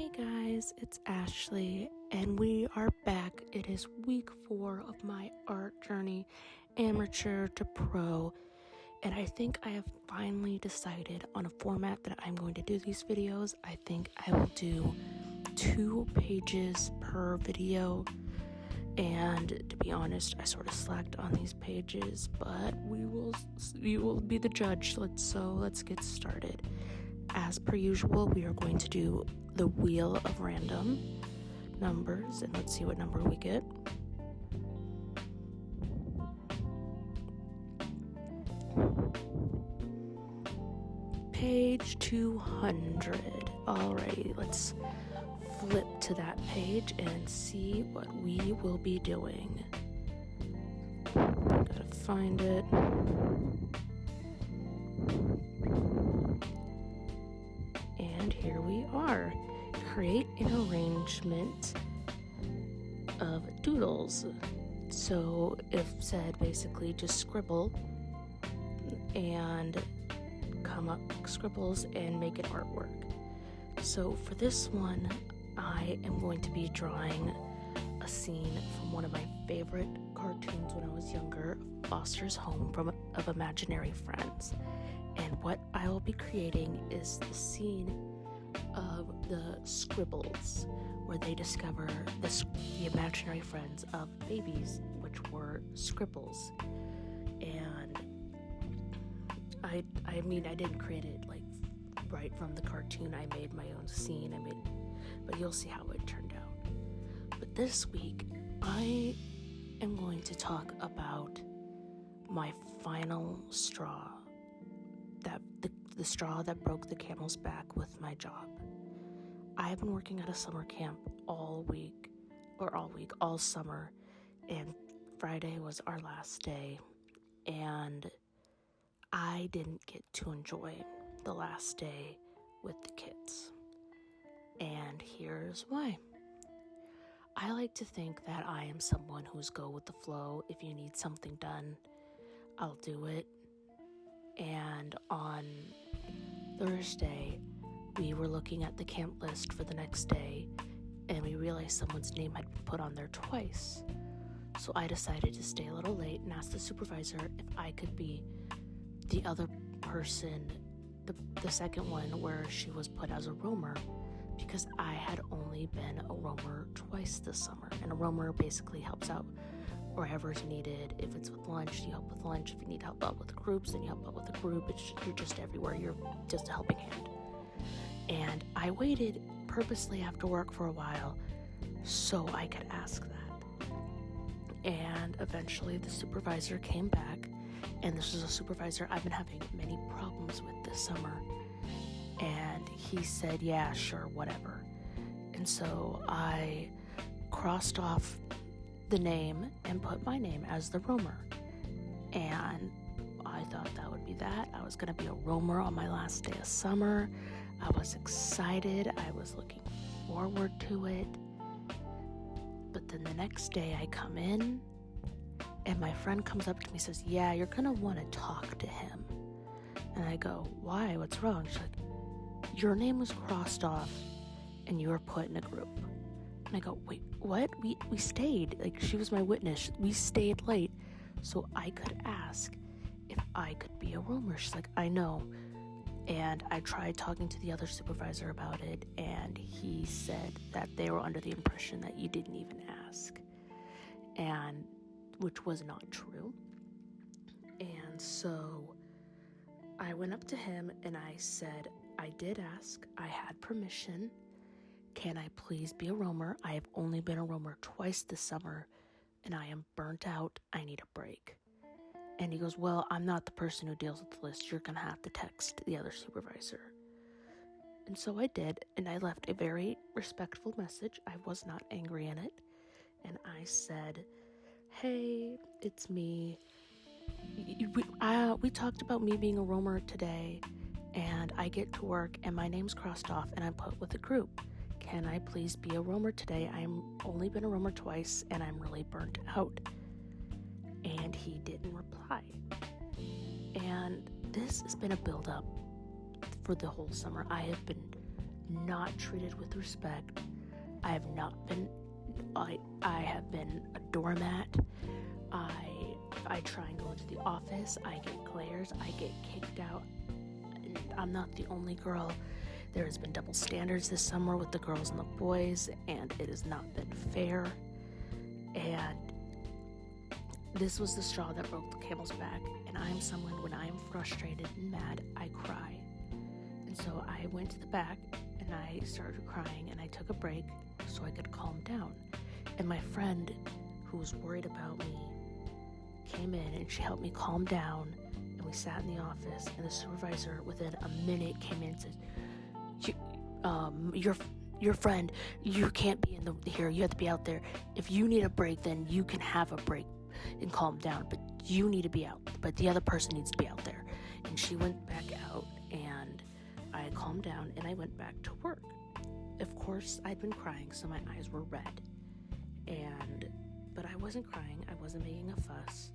Hey guys, it's Ashley, and we are back. It is week 4 of my art journey, amateur to pro, and I think I have finally decided on a format that I'm going to do these videos. I think I will do 2 pages per video, and to be honest, I sort of slacked on these pages, but you will be the judge. Let's get started. As per usual, we are going to do the wheel of random numbers, and let's see what number we get. Page 200. Alrighty, let's flip to that page and see what we will be doing. Gotta find it. And here we are. Create an arrangement of doodles. So if said, basically just scribble and come up scribbles and make an artwork. So for this one, I am going to be drawing a scene from one of my favorite cartoons when I was younger, Foster's Home of Imaginary Friends. And what I will be creating is the scene of the scribbles, where they discover the imaginary friends of babies, which were scribbles. And I mean, I didn't create it like right from the cartoon. I made my own scene. But you'll see how it turned out. But this week, I am going to talk about my final straw. The straw that broke the camel's back with my job. I have been working at a summer camp all summer, and Friday was our last day, and I didn't get to enjoy the last day with the kids. And here's why. I like to think that I am someone who's go with the flow. If you need something done, I'll do it. And on Thursday, we were looking at the camp list for the next day, and we realized someone's name had been put on there twice. So I decided to stay a little late and ask the supervisor if I could be the other person, the second one where she was put as a roamer, because I had only been a roamer twice this summer. And a roamer basically helps out wherever's needed. If it's with lunch, you help with lunch. If you need help out with the groups, then you help out with the group. You're just everywhere. You're just a helping hand. And I waited purposely after work for a while so I could ask that. And eventually the supervisor came back, and this is a supervisor I've been having many problems with this summer. And he said, yeah, sure, whatever. And so I crossed off the name and put my name as the roamer. And I thought that would be that. I was going to be a roamer on my last day of summer. I was excited. I was looking forward to it. But then the next day I come in, and my friend comes up to me and says, yeah, you're going to want to talk to him. And I go, why? What's wrong? She's like, your name was crossed off and you were put in a group. And I go, wait, what? We stayed. Like, she was my witness. We stayed late so I could ask if I could be a roamer. She's like, I know. And I tried talking to the other supervisor about it, and he said that they were under the impression that you didn't even ask, and which was not true. And so I went up to him and I said, I did ask. I had permission. Can I please be a roamer? I have only been a roamer twice this summer, and I am burnt out. I need a break. And he goes, well, I'm not the person who deals with the list. You're going to have to text the other supervisor. And so I did, and I left a very respectful message. I was not angry in it. And I said, hey, it's me. We talked about me being a roamer today, and I get to work, and my name's crossed off, and I'm put with a group. Can I please be a roamer today? I'm only been a roamer twice, and I'm really burnt out. And he didn't reply. And this has been a build-up for the whole summer. I have been not treated with respect. I have been a doormat. I try and go into the office. I get glares. I get kicked out. And I'm not the only girl. There has been double standards this summer with the girls and the boys, and it has not been fair. And this was the straw that broke the camel's back. And I am someone, when I am frustrated and mad, I cry. And so I went to the back and I started crying, and I took a break so I could calm down. And my friend, who was worried about me, came in and she helped me calm down, and we sat in the office, and the supervisor within a minute came in and said, your friend, you can't be here, you have to be out there. If you need a break, then you can have a break and calm down, but you need to be out, but the other person needs to be out there. And she went back out, and I calmed down, and I went back to work. Of course, I'd been crying, so my eyes were red, but I wasn't crying, I wasn't making a fuss.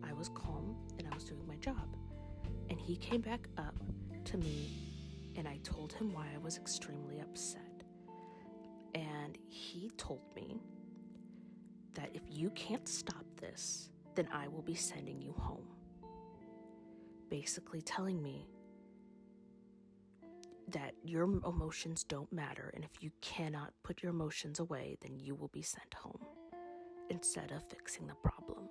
I was calm, and I was doing my job. And he came back up to me, and I told him why I was extremely upset. And he told me that if you can't stop this, then I will be sending you home. Basically telling me that your emotions don't matter, and if you cannot put your emotions away, then you will be sent home instead of fixing the problem.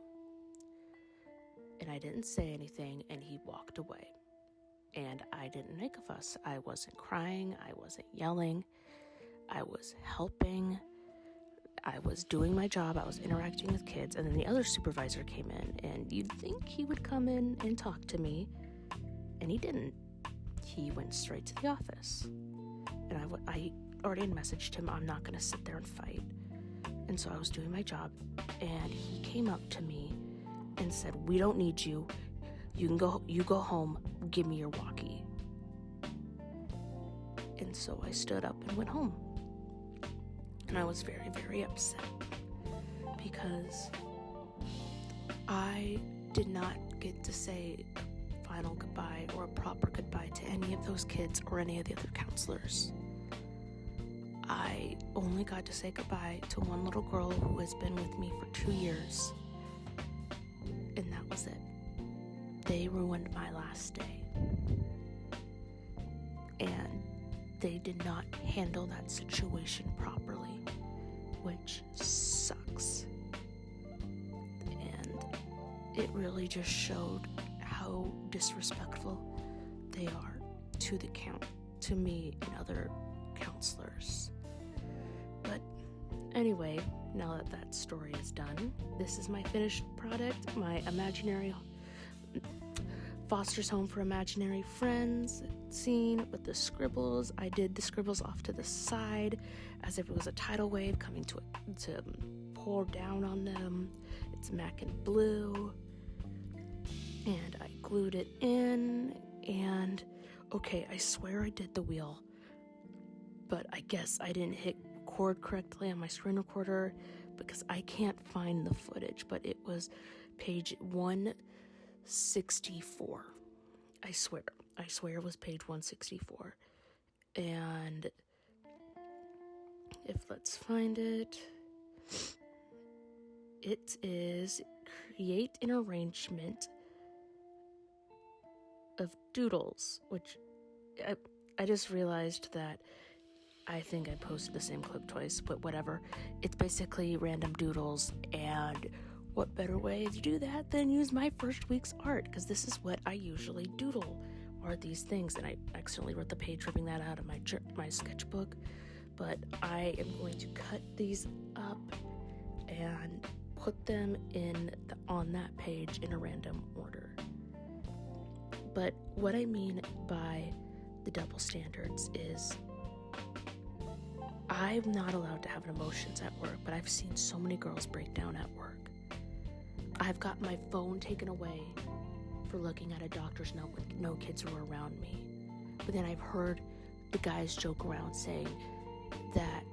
And I didn't say anything, and he walked away. And I didn't make a fuss. I wasn't crying. I wasn't yelling. I was helping. I was doing my job. I was interacting with kids. And then the other supervisor came in, and you'd think he would come in and talk to me, and he didn't. He went straight to the office. And I already messaged him, I'm not going to sit there and fight. And so I was doing my job, and he came up to me and said, we don't need you. You go home, give me your walkie. And so I stood up and went home. And I was very, very upset because I did not get to say a final goodbye or a proper goodbye to any of those kids or any of the other counselors. I only got to say goodbye to one little girl who has been with me for 2 years. And that was it. They ruined my last day. And they did not handle that situation properly, which sucks. And it really just showed how disrespectful they are to me and other counselors. But anyway, now that story is done, this is my finished product, my imaginary Foster's Home for Imaginary Friends scene with the scribbles. I did the scribbles off to the side as if it was a tidal wave coming to pour down on them. It's mac and blue. And I glued it in, and okay, I swear I did the wheel, but I guess I didn't hit record correctly on my screen recorder because I can't find the footage, but it was page 164. I swear it was page 164. And let's find it. It is create an arrangement of doodles, which I just realized that I think I posted the same clip twice, but whatever. It's basically random doodles, and what better way to do that than use my first week's art, because this is what I usually doodle, are these things, and I accidentally wrote the page ripping that out of my sketchbook, but I am going to cut these up and put them on that page in a random order. But what I mean by the double standards is I'm not allowed to have emotions at work, but I've seen so many girls break down at work. I've got my phone taken away for looking at a doctor's note when no kids were around me. But then I've heard the guys joke around saying that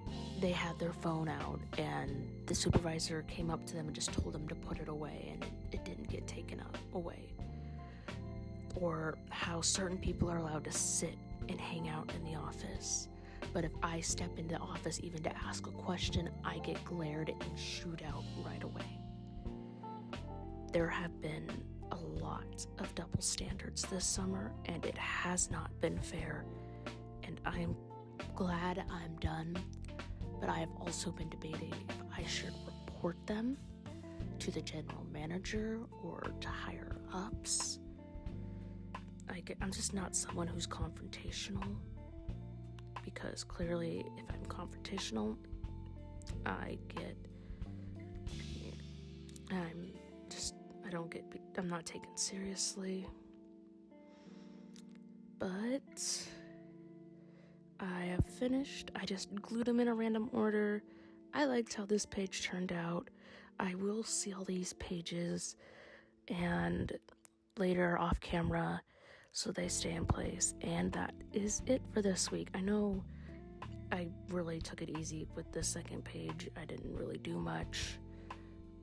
they had their phone out and the supervisor came up to them and just told them to put it away, and it didn't get taken away. Or how certain people are allowed to sit and hang out in the office. But if I step into the office even to ask a question, I get glared and shooed out right away. There have been a lot of double standards this summer, and it has not been fair. And I'm glad I'm done, but I have also been debating if I should report them to the general manager or to higher ups. I'm just not someone who's confrontational, because clearly if I'm confrontational, I'm not taken seriously. But I have finished. I just glued them in a random order. I liked how this page turned out. I will seal these pages and later off camera so they stay in place. And that is it for this week. I know I really took it easy with the second page. I didn't really do much,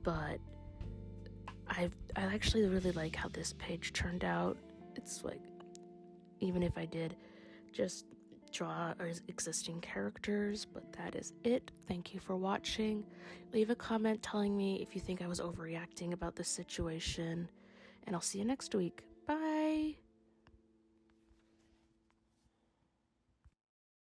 but I actually really like how this page turned out. It's like, even if I did just draw existing characters, but that is it. Thank you for watching. Leave a comment telling me if you think I was overreacting about this situation, and I'll see you next week. Bye!